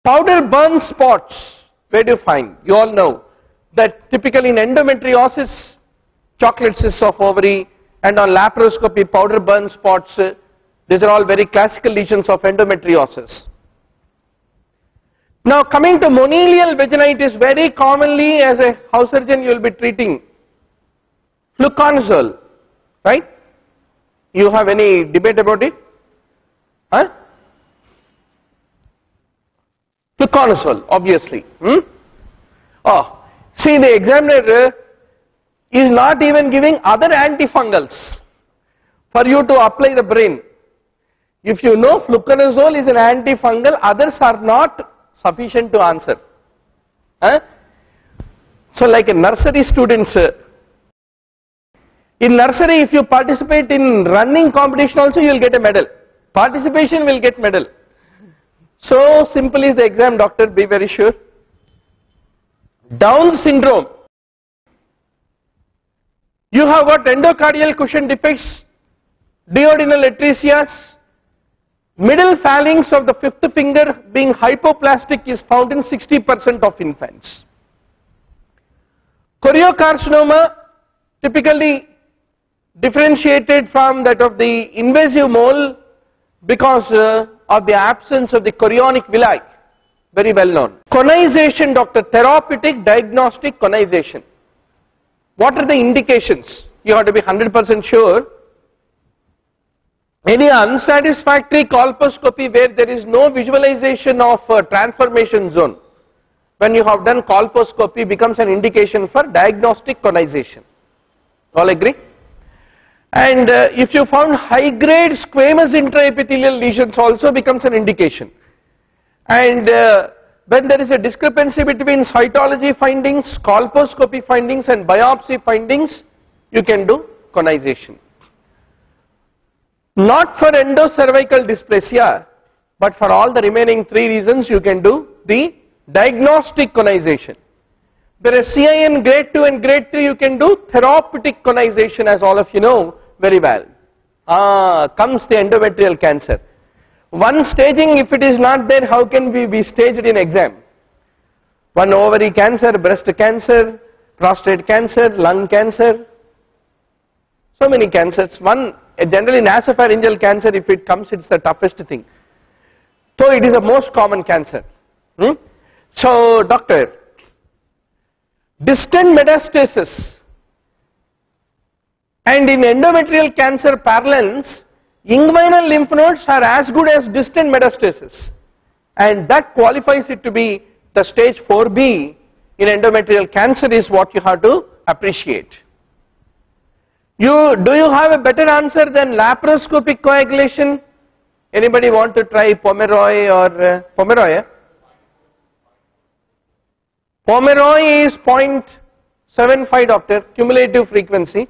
Powder burn spots, where do you find? You all know that typically in endometriosis, chocolate cysts of ovary, and on laparoscopy, powder burn spots, these are all very classical lesions of endometriosis. Now coming to monilial vaginitis, very commonly as a house surgeon you will be treating fluconazole, right? You have any debate about it? Huh? Fluconazole, obviously. Oh, see, the examiner is not even giving other antifungals for you to apply the brain. If you know fluconazole is an antifungal, others are not sufficient to answer. So like a nursery students, in nursery if you participate in running competition also you will get a medal. Participation will get medal. So simple is the exam, doctor, be very sure. Down syndrome. You have got endocardial cushion defects, duodenal atresia, middle phalanx of the fifth finger being hypoplastic is found in 60% of infants. Choriocarcinoma typically differentiated from that of the invasive mole because of the absence of the chorionic villi, very well known. Conization, doctor, therapeutic, diagnostic, conization. What are the indications? You have to be 100% sure. Any unsatisfactory colposcopy where there is no visualization of transformation zone, when you have done colposcopy, becomes an indication for diagnostic conization. All agree? And if you found high grade squamous intraepithelial lesions also becomes an indication. And when there is a discrepancy between cytology findings, colposcopy findings and biopsy findings, you can do conization. Not for endocervical dysplasia, but for all the remaining three reasons you can do the diagnostic conization. There is CIN grade 2 and grade 3, you can do therapeutic conization, as all of you know very well. Comes the endometrial cancer. One staging, if it is not there, how can we be staged in exam? One ovary cancer, breast cancer, prostate cancer, lung cancer, so many cancers. One, generally nasopharyngeal cancer, if it comes, it's the toughest thing. So it is the most common cancer. So doctor, distant metastasis, and in endometrial cancer parlance, inguinal lymph nodes are as good as distant metastasis, and that qualifies it to be the stage 4B in endometrial cancer is what you have to appreciate. Do you have a better answer than laparoscopic coagulation? Anybody want to try Pomeroy or Pomeroy? Pomeroy is 0.75, doctor, cumulative frequency.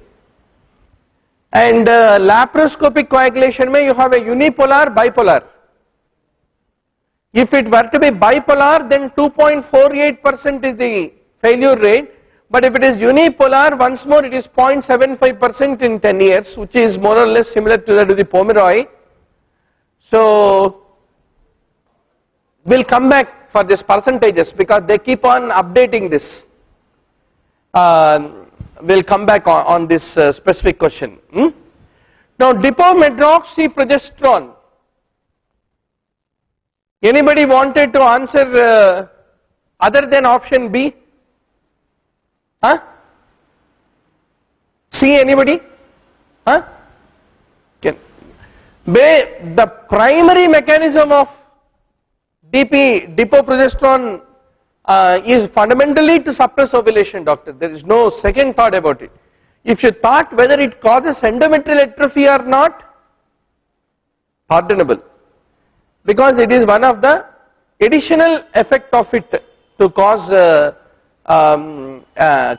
And laparoscopic coagulation may you have a unipolar, bipolar. If it were to be bipolar, then 2.48% is the failure rate. But if it is unipolar, once more it is 0.75% in 10 years, which is more or less similar to that of the Pomeroy. So we'll come back for these percentages because they keep on updating this. We'll come back on this specific question. Now dipomedroxyprogesterone. Anybody wanted to answer other than option B? C, anybody? The primary mechanism of dipoprogesterone is fundamentally to suppress ovulation, doctor. There is no second thought about it. If you thought whether it causes endometrial atrophy or not, pardonable, because it is one of the additional effect of it to cause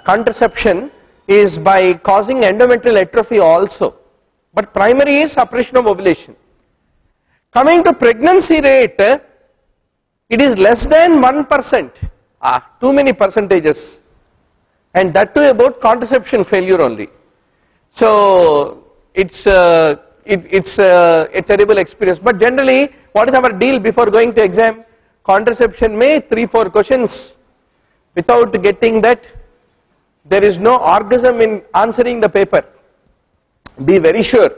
contraception is by causing endometrial atrophy also, but primary is suppression of ovulation. Coming to pregnancy rate, it is less than 1%, too many percentages, and that too about contraception failure only. So it's a terrible experience. But generally, what is our deal before going to exam? contraception may 3-4 questions without getting that there is no orgasm in answering the paper. Be very sure.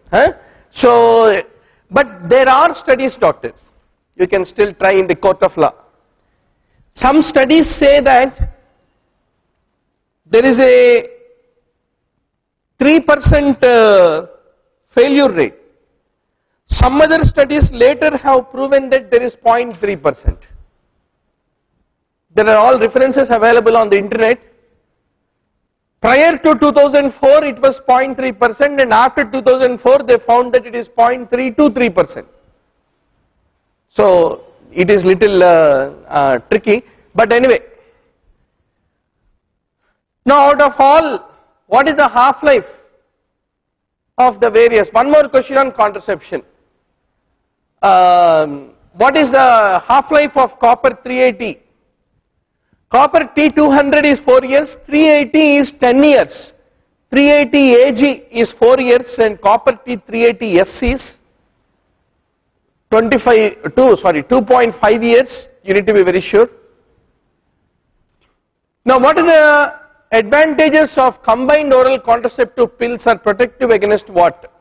Huh? So, but there are studies, doctors. You can still try in the court of law. Some studies say that there is a 3% failure rate. Some other studies later have proven that there is 0.3%. There are all references available on the internet. Prior to 2004 it was 0.3%, and after 2004 they found that it is 0.323%. So it is little tricky, but anyway. Now out of all, what is the half-life of the various? One more question on contraception. What is the half-life of copper 380? Copper T200 is 4 years, 380 is 10 years, 380 AG is 4 years, and copper T380S is 2.5 years. You need to be very sure. Now what are the advantages of combined oral contraceptive pills are protective against what?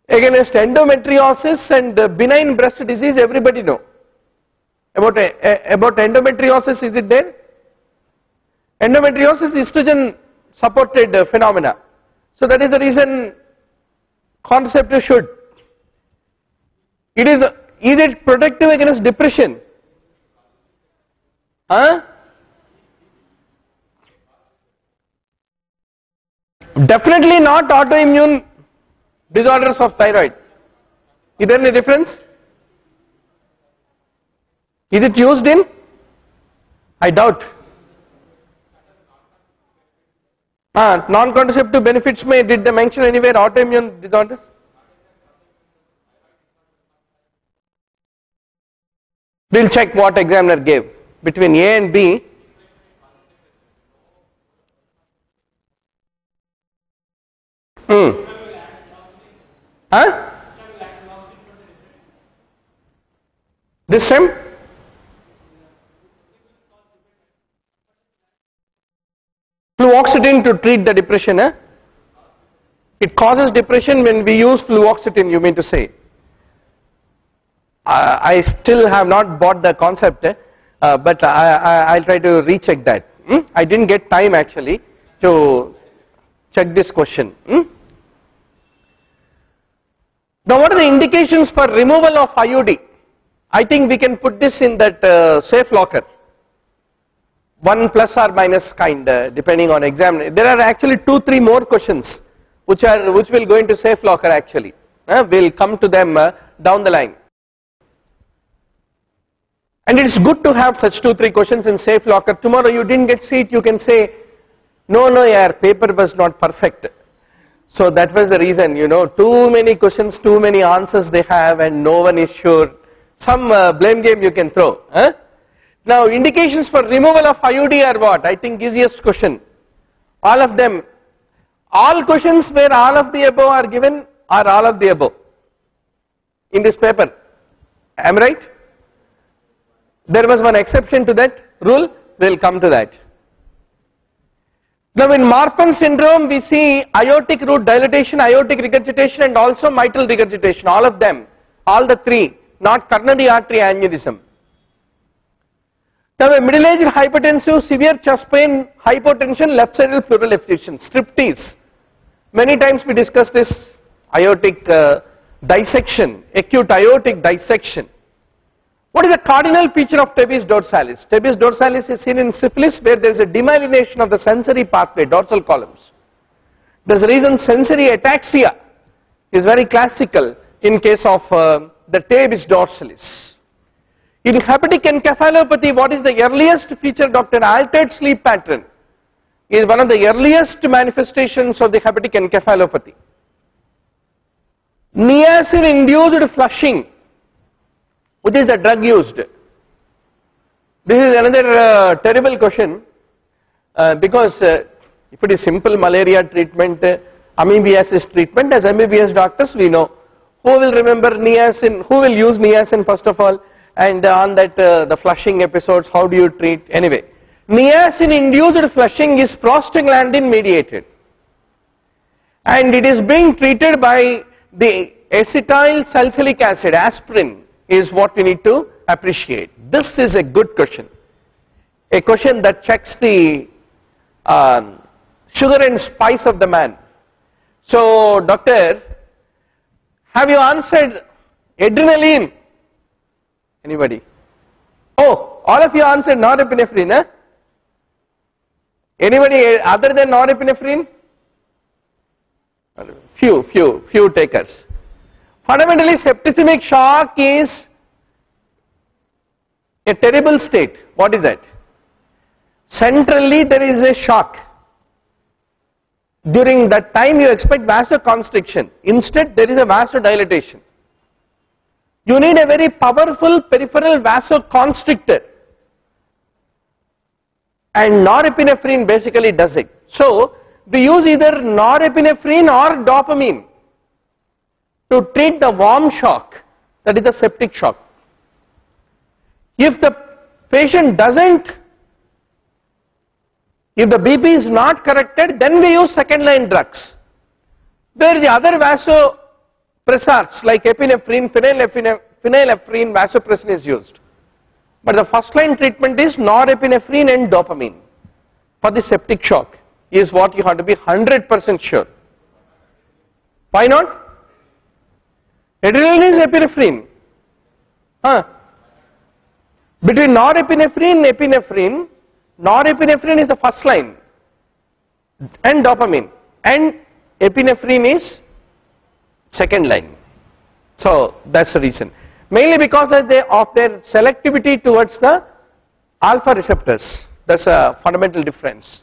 Against endometriosis and benign breast disease, everybody know. About endometriosis, is it there? Endometriosis is estrogen supported phenomena. So that is the reason contraceptive should. Is it protective against depression? Huh? Definitely not autoimmune disorders of thyroid. Is there any difference? Is it used in? I doubt. Non-contraceptive benefits did they mention anywhere autoimmune disorders? We'll check what examiner gave between A and B. Huh? This time? Fluoxetine to treat the depression. It causes depression when we use fluoxetine, you mean to say. I still have not bought the concept, but I'll try to recheck that. I didn't get time actually to check this question. Now what are the indications for removal of IUD? I think we can put this in that safe locker. 1 plus or minus kind, depending on exam. There are actually 2-3 more questions which will go into safe locker actually. We'll come to them down the line. And it's good to have such 2-3 questions in safe locker. Tomorrow you didn't get seat, you can say, no, your paper was not perfect. So that was the reason, too many questions, too many answers they have, and no one is sure. Some blame game you can throw. Now indications for removal of IUD are what? I think easiest question. All of them. All questions where all of the above are given are all of the above in this paper. Am I right? There was one exception to that rule. We'll come to that. Now in Marfan syndrome we see aortic root dilatation, aortic regurgitation, and also mitral regurgitation. All of them. All the three. Not coronary artery aneurysm. Now a middle-aged hypertensive, severe chest pain, hypotension, left-sidal pleural effusion, striptease. Many times we discuss this aortic dissection, acute aortic dissection. What is the cardinal feature of tabes dorsalis? Tabes dorsalis is seen in syphilis where there is a demyelination of the sensory pathway, dorsal columns. There is a reason sensory ataxia is very classical in case of the tabes dorsalis. In hepatic encephalopathy, what is the earliest feature, doctor? Altered sleep pattern is one of the earliest manifestations of the hepatic encephalopathy. Niacin induced flushing, which is the drug used. This is another terrible question because if it is simple malaria treatment, amoebiasis treatment, as MBBS doctors we know. Who will remember niacin? Who will use niacin first of all? and on that the flushing episodes, how do you treat? Anyway, niacin-induced flushing is prostaglandin mediated, and it is being treated by the acetyl salicylic acid, aspirin, is what we need to appreciate. This is a good question, a question that checks the sugar and spice of the man. So, doctor, have you answered adrenaline? Anybody? Oh, all of you answered norepinephrine, huh? Anybody other than norepinephrine? Few takers. Fundamentally, septicemic shock is a terrible state. What is that? Centrally there is a shock. During that time you expect vasoconstriction. Instead there is a vasodilatation. You need a very powerful peripheral vasoconstrictor. And norepinephrine basically does it. So, we use either norepinephrine or dopamine to treat the warm shock, that is the septic shock. If the patient doesn't, if the BP is not corrected, then we use second line drugs, where the other vasopressors like epinephrine, phenylephrine, vasopressin is used. But the first line treatment is norepinephrine and dopamine for the septic shock, is what you have to be 100% sure. Why not? Adrenaline is epinephrine. Between norepinephrine and epinephrine, norepinephrine is the first line and dopamine, and epinephrine is second line. So that's the reason. Mainly because of their selectivity towards the alpha receptors. That's a fundamental difference.